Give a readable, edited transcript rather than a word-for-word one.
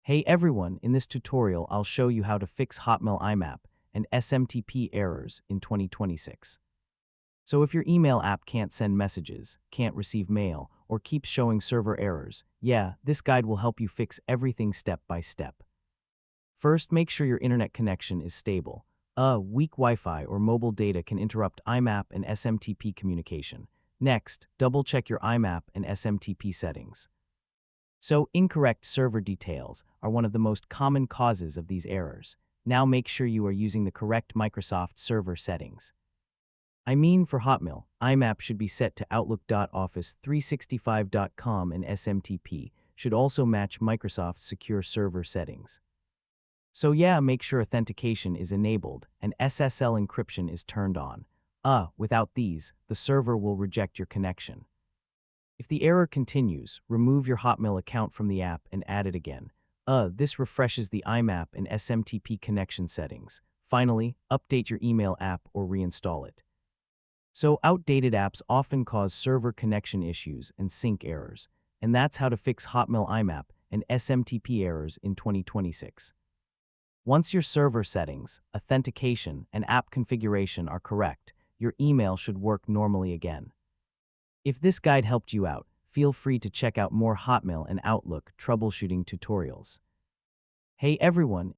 Hey everyone, in this tutorial I'll show you how to fix Hotmail IMAP and SMTP errors in 2026. So if your email app can't send messages, can't receive mail, or keeps showing server errors, yeah, this guide will help you fix everything step by step. First, make sure your internet connection is stable. Weak Wi-Fi or mobile data can interrupt IMAP and SMTP communication. Next, double-check your IMAP and SMTP settings. So, incorrect server details are one of the most common causes of these errors. Now make sure you are using the correct Microsoft server settings. I mean, for Hotmail, IMAP should be set to Outlook.office365.com and SMTP should also match Microsoft's secure server settings. So yeah, make sure authentication is enabled and SSL encryption is turned on. Without these, the server will reject your connection. If the error continues, remove your Hotmail account from the app and add it again. This refreshes the IMAP and SMTP connection settings. Finally, update your email app or reinstall it. So outdated apps often cause server connection issues and sync errors, and that's how to fix Hotmail IMAP and SMTP errors in 2026. Once your server settings, authentication, and app configuration are correct, your email should work normally again. If this guide helped you out, feel free to check out more Hotmail and Outlook troubleshooting tutorials. Hey everyone,